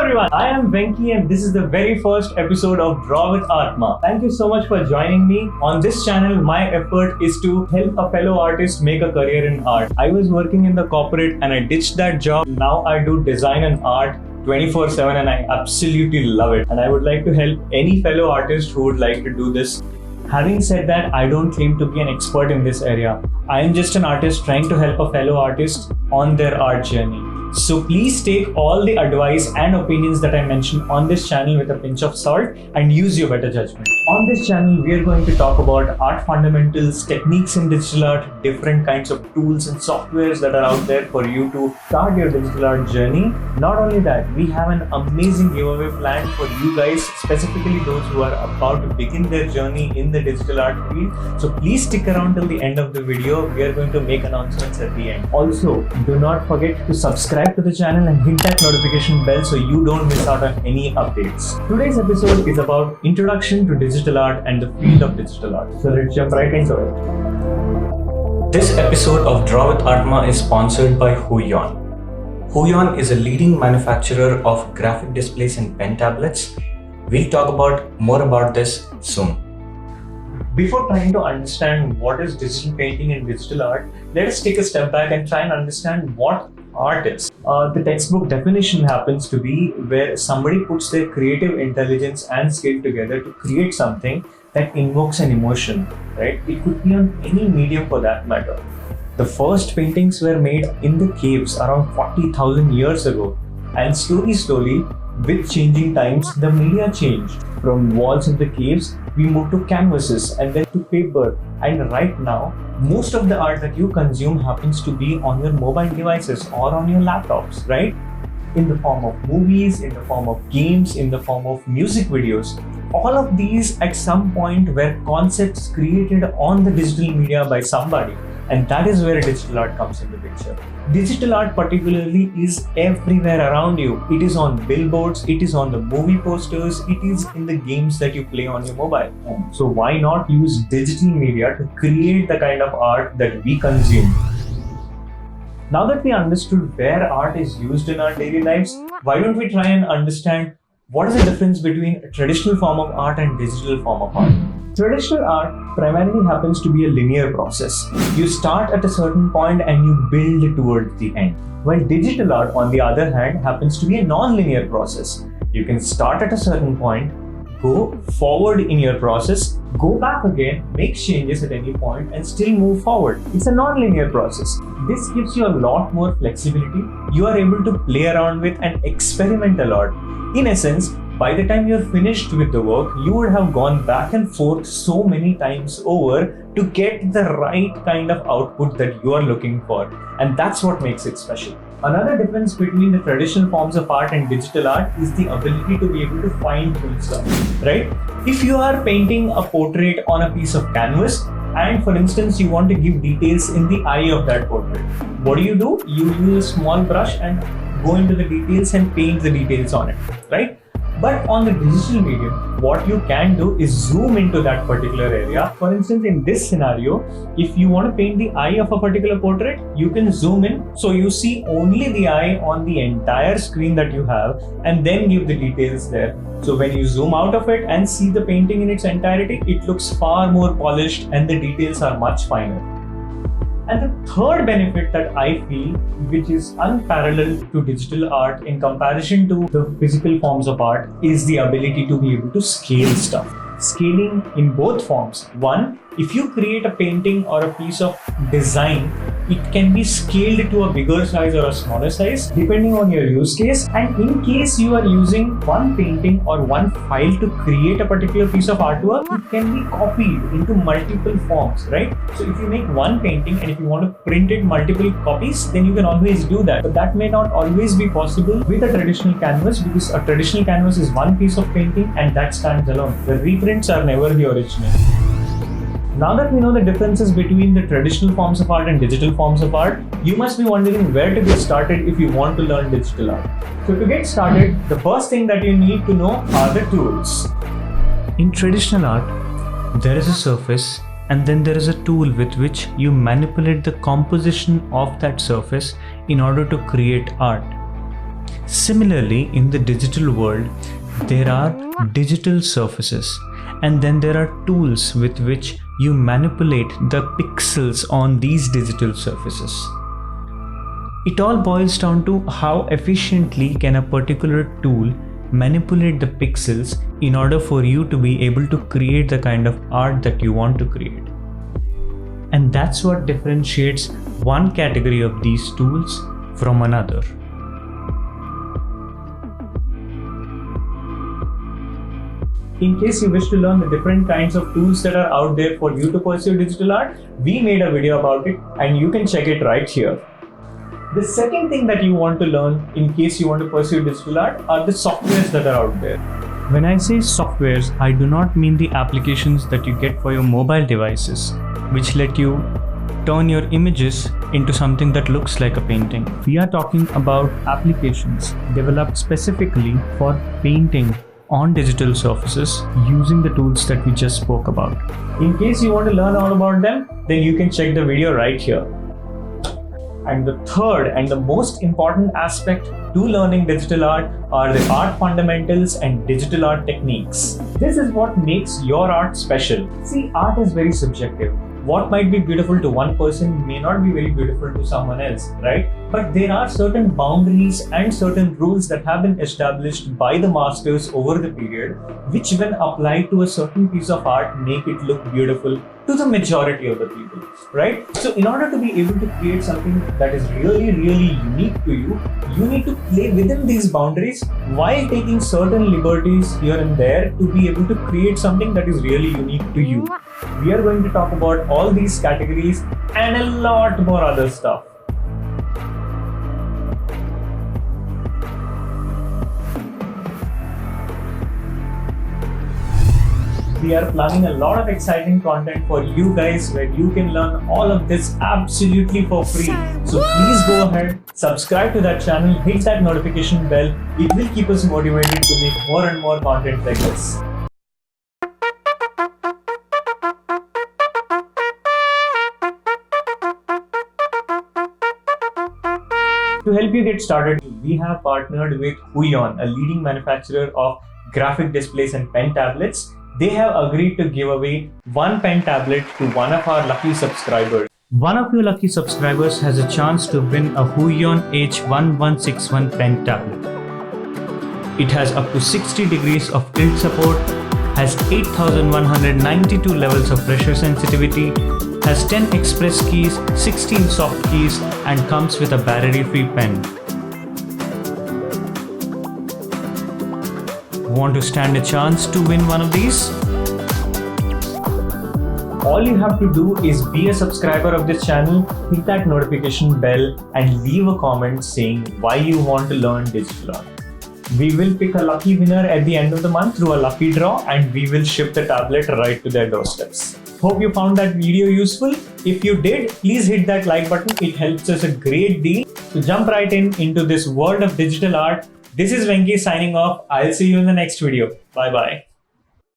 everyone, I am Venki and this is the very first episode of Draw with Artma. Thank you so much for joining me. On this channel, my effort is to help a fellow artist make a career in art. I was working in the corporate and I ditched that job. Now I do design and art 24/7 and I absolutely love it. And I would like to help any fellow artist who would like to do this. Having said that, I don't claim to be an expert in this area. I am just an artist trying to help a fellow artist on their art journey. So please take all the advice and opinions that I mentioned on this channel with a pinch of salt and use your better judgment. On this channel, we are going to talk about art fundamentals, techniques in digital art, different kinds of tools and softwares that are out there for you to start your digital art journey. Not only that, we have an amazing giveaway planned for you guys, specifically those who are about to begin their journey in the digital art field. So please stick around till the end of the video. We are going to make announcements at the end. Also, do not forget to subscribe to the channel and hit that notification bell so you don't miss out on any updates. Today's episode is about introduction to digital art and the field of digital art. So let's jump right into it. This episode of Draw with Artma is sponsored by Huion. Huion is a leading manufacturer of graphic displays and pen tablets. We'll talk more about this soon. Before trying to understand what is digital painting and digital art, let us take a step back and try and understand what art is. The textbook definition happens to be where somebody puts their creative intelligence and skill together to create something that invokes an emotion, right? It could be on any medium for that matter. The first paintings were made in the caves around 40,000 years ago, and slowly, with changing times, the media changed. From walls of the caves, we moved to canvases and then to paper. And right now, most of the art that you consume happens to be on your mobile devices or on your laptops, right? In the form of movies, in the form of games, in the form of music videos. All of these at some point were concepts created on the digital media by somebody. And that is where digital art comes into picture. Digital art particularly is everywhere around you. It is on billboards, it is on the movie posters, it is in the games that you play on your mobile. So why not use digital media to create the kind of art that we consume? Now that we understood where art is used in our daily lives, why don't we try and understand what is the difference between a traditional form of art and digital form of art? Traditional art primarily happens to be a linear process. You start at a certain point and you build towards the end. While digital art, on the other hand, happens to be a non-linear process. You can start at a certain point, go forward in your process, go back again, make changes at any point and still move forward. It's a non-linear process. This gives you a lot more flexibility. You are able to play around with and experiment a lot. In essence, by the time you're finished with the work, you would have gone back and forth so many times over to get the right kind of output that you are looking for. And that's what makes it special. Another difference between the traditional forms of art and digital art is the ability to be able to find cool stuff, right? If you are painting a portrait on a piece of canvas, and for instance, you want to give details in the eye of that portrait, what do? You use a small brush and go into the details and paint the details on it, right? But on the digital medium, what you can do is zoom into that particular area. For instance, in this scenario, if you want to paint the eye of a particular portrait, you can zoom in. So you see only the eye on the entire screen that you have and then give the details there. So when you zoom out of it and see the painting in its entirety, it looks far more polished and the details are much finer. And the third benefit that I feel, which is unparalleled to digital art in comparison to the physical forms of art, is the ability to be able to scale stuff. Scaling in both forms. One, if you create a painting or a piece of design, it can be scaled to a bigger size or a smaller size depending on your use case. And in case you are using one painting or one file to create a particular piece of artwork, it can be copied into multiple forms, right? So if you make one painting and if you want to print it multiple copies, then you can always do that. But that may not always be possible with a traditional canvas because a traditional canvas is one piece of painting and that stands alone. The reprints are never the original. Now that we know the differences between the traditional forms of art and digital forms of art, you must be wondering where to get started if you want to learn digital art. So to get started, the first thing that you need to know are the tools. In traditional art, there is a surface and then there is a tool with which you manipulate the composition of that surface in order to create art. Similarly, in the digital world, there are digital surfaces, and then there are tools with which you manipulate the pixels on these digital surfaces. It all boils down to how efficiently can a particular tool manipulate the pixels in order for you to be able to create the kind of art that you want to create. And that's what differentiates one category of these tools from another. In case you wish to learn the different kinds of tools that are out there for you to pursue digital art, we made a video about it and you can check it right here. The second thing that you want to learn in case you want to pursue digital art are the softwares that are out there. When I say softwares, I do not mean the applications that you get for your mobile devices, which let you turn your images into something that looks like a painting. We are talking about applications developed specifically for painting on digital surfaces using the tools that we just spoke about. In case you want to learn all about them, then you can check the video right here. And the third and the most important aspect to learning digital art are the art fundamentals and digital art techniques. This is what makes your art special. See, art is very subjective. What might be beautiful to one person may not be very beautiful to someone else, right? But there are certain boundaries and certain rules that have been established by the masters over the period, which when applied to a certain piece of art make it look beautiful to the majority of the people, right? So in order to be able to create something that is really unique to you, you need to play within these boundaries while taking certain liberties here and there to be able to create something that is really unique to you. We are going to talk about all these categories and a lot more other stuff. We are planning a lot of exciting content for you guys where you can learn all of this absolutely for free. So please go ahead, subscribe to that channel, hit that notification bell. It will keep us motivated to make more and more content like this. To help you get started, we have partnered with Huion, a leading manufacturer of graphic displays and pen tablets. They have agreed to give away one pen tablet to one of our lucky subscribers. One of your lucky subscribers has a chance to win a Huion H1161 pen tablet. It has up to 60 degrees of tilt support, has 8192 levels of pressure sensitivity, has 10 express keys, 16 soft keys, and comes with a battery-free pen. Want to stand a chance to win one of these? All you have to do is be a subscriber of this channel, hit that notification bell, and leave a comment saying why you want to learn digital art. We will pick a lucky winner at the end of the month through a lucky draw, and we will ship the tablet right to their doorsteps. Hope you found that video useful. If you did, please hit that like button. It helps us a great deal. To jump right into this world of digital art, this is Venki signing off. I'll see you in the next video. Bye bye.